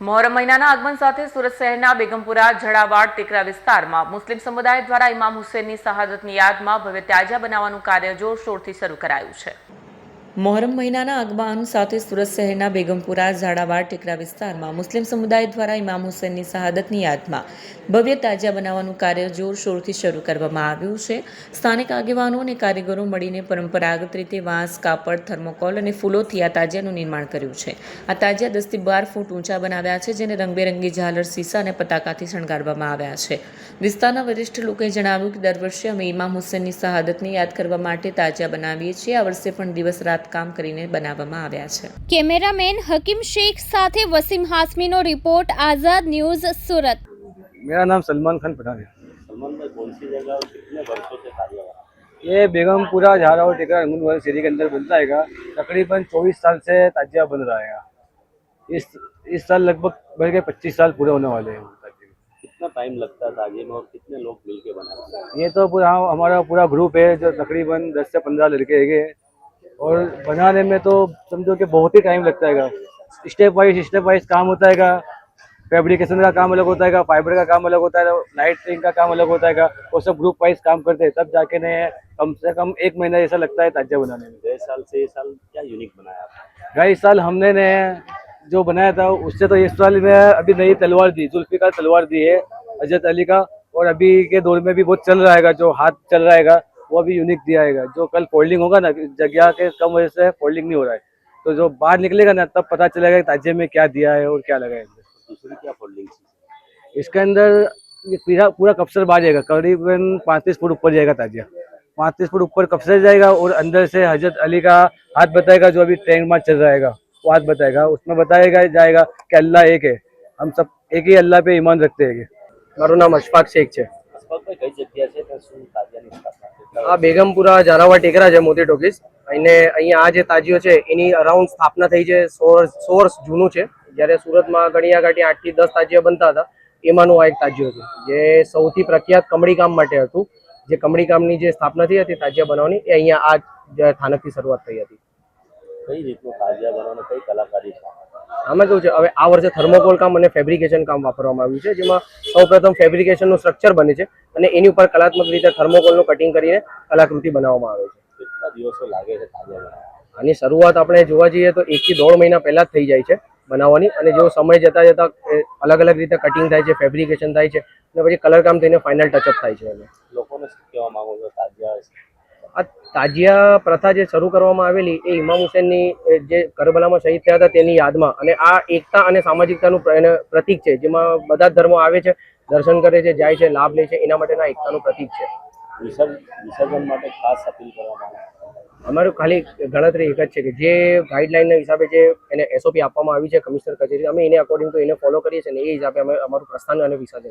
મોહરમ મહિનાના આગમન સાથે સુરત શહેરના બેગમપુરા ઝડાવાડ ટેકરા વિસ્તારમાં મુસ્લિમ સમુદાય દ્વારા ઇમામ હુસૈનની શહાદતની યાદમાં ભવ્ય તાજિયા બનાવવાનું કાર્ય જોરશોરથી શરૂ કરાયું છે। મોહરમ મહિનાના આગમન સાથે સુરત શહેરના બેગમપુરા ઝાડાવાડ ટેકરા વિસ્તારમાં મુસ્લિમ સમુદાય દ્વારા ઇમામ હુસૈનની શહાદતની યાદમાં ભવ્ય તાજિયા બનાવવાનું કાર્ય જોરશોરથી શરૂ કરવામાં આવ્યું છે। સ્થાનિક આગેવાનો અને કારીગરો મળીને પરંપરાગત રીતે વાંસ, કાપડ, થર્મોકોલ અને ફૂલોથી આ તાજિયાનું નિર્માણ કર્યું છે। આ તાજિયા 10 થી 12 ફૂટ ઊંચા બનાવ્યા છે, જેને રંગબેરંગી ઝાલર, સીસા અને પતાકાથી શણગારવામાં આવ્યા છે। વિસ્તારના વરિષ્ઠ લોકોએ જણાવ્યું કે દર વર્ષે અમે ઇમામ હુસૈનની શહાદતને યાદ કરવા માટે તાજિયા બનાવીએ છીએ। આ વર્ષે પણ દિવસ રાત काम કરીને બનાવવામાં આવ્યા છે। कैमरामैन हकीम शेख साथे वसीम हाशमी नो रिपोर्ट, आजाद न्यूज, सूरत। मेरा नाम सलमान खान पठान है। सलमान भाई, कौन सी जगह और कितने वर्षों से कार्य हो रहा है? ये बेगमपुरा झारावड़ टेकरा रंगून सिटी के अंदर बनता है। तकरीबन 24 साल से ताजिया बन रहा है। इस साल लगभग बढ़ के 25 साल पूरे होने वाले हैं। कितना टाइम लगता है ताजिए में और कितने लोग मिलके बनाते हैं? ये तो पूरा हमारा पूरा ग्रुप है, जो तकरीबन 10 से 15 लड़के है और बनाने में तो समझो कि बहुत ही टाइम लगता है। स्टेप वाइज काम होता है। फैब्रिकेशन का काम अलग होता है, फाइबर का काम अलग होता है, लाइटिंग का काम अलग होता है। वो सब ग्रुप वाइज काम करते हैं, तब जाके ने कम से कम 1 महीना जैसा लगता है ताजिया बनाने में। 2 साल से ये साल क्या यूनिक बनाया आपने? भाई इस साल हमने ने जो बनाया था उससे तो इस साल में अभी नई तलवार दी, जुल्फिकार तलवार दी है हजरत अली का, और अभी के दौर में भी बहुत चल रहा है। जो हाथ चल रहा है वो अभी यूनिक दिया है। जो कल फोल्डिंग होगा ना, जगह के कम वजह से फोल्डिंग नहीं हो रहा है, तो जो बाहर निकलेगा ना तब पता चलेगा कि ताजिए में क्या दिया है और क्या लगा है। दूसरी क्या फोल्डिंग इसके अंदर ये पूरा कप्सर बाहर जाएगा, करीबन 35 फुट ऊपर जाएगा ताजिया। 35 फुट ऊपर कप्सर जाएगा और अंदर से हजरत अली का हाथ बताएगा, जो अभी ट्रेंड में चल रहा है वो हाथ बताएगा। उसमें बताएगा जाएगा कि अल्लाह एक है, हम सब एक ही अल्लाह पे ईमान रखते हैं। મારું નામ અશફાક શેખ છે। અશફાક ભાઈ, કઈ જગ્યા છે ત્યાં શું તાજિયાની સ્થાપના છે? આ બેગમપુરા ઝારાવાડ ટેકરા છે, મોતી ટોકીસ। અને અહીંયા આ જે તાજીઓ છે એની અરાઉન્ડ સ્થાપના થઈ છે 100 વર્ષ જૂનું છે। જ્યારે સુરતમાં ગણ્યા ગાંઠી 8 થી 10 તાજીયા બનતા હતા, એમાંનું આ એક તાજીઓ છે જે સૌથી પ્રખ્યાત કમળી કામ માટે હતું। જે કમળી કામની જે સ્થાપના થઈ હતી તાજીયા બનાવવાની, એ અહીંયા આ સ્થાનકથી શરૂઆત થઈ હતી। કઈ રીતનું તાજિયા બનાવવાનું, કઈ કલાકારી છે આમાં કેવું છે, હવે આ વર્ષે થર્મોકોલ કામ અને ફેબ્રિકેશન કામ વાપરવામાં આવ્યું છે, જેમાં સૌપ્રથમ ફેબ્રિકેશનનું સ્ટ્રક્ચર બને છે અને એની ઉપર કલાત્મક રીતે થર્મોકોલનું કટિંગ કરીને કલાકૃતિ બનાવવામાં આવે છે। કેટલા દિવસો લાગે છે તાજિયા બનાવવા? આની શરૂઆત આપણે જોવા જઈએ તો 1 થી 1.5 મહિના પહેલા જ થઈ જાય છે બનાવવાની, અને જો સમય જતા જતા અલગ અલગ રીતે કટિંગ થાય છે, ફેબ્રિકેશન થાય છે અને પછી કલર કામ થઈને ફાઇનલ ટચઅપ થાય છે। લોકોને શું કહેવા માંગો છો? તાજિયા આ તાજિયા પ્રથા જે શરૂ કરવામાં આવેલી એ ઇમામ હુસૈનની જે કરબલામાં શહીદ થયા હતા તેની યાદમાં, અને આ એકતા અને સામાજિકતાનું પ્રતીક છે, જેમાં બધા જ ધર્મો આવે છે, દર્શન કરે છે, જાય છે, લાભ લે છે, એના માટેના એકતાનું પ્રતીક છે। વિસર્જન માટે ખાસ અપીલ કરવા માંગો? અમારું ખાલી ગણતરી એક જ છે કે જે ગાઈડલાઇનના હિસાબે જે એને SOP આપવામાં આવી છે કમિશનર કચેરી, અમે એને અકોર્ડિંગ ટુ એને ફોલો કરીએ છીએ અને એ હિસાબે અમે અમારું પ્રસ્થાન અને વિસર્જન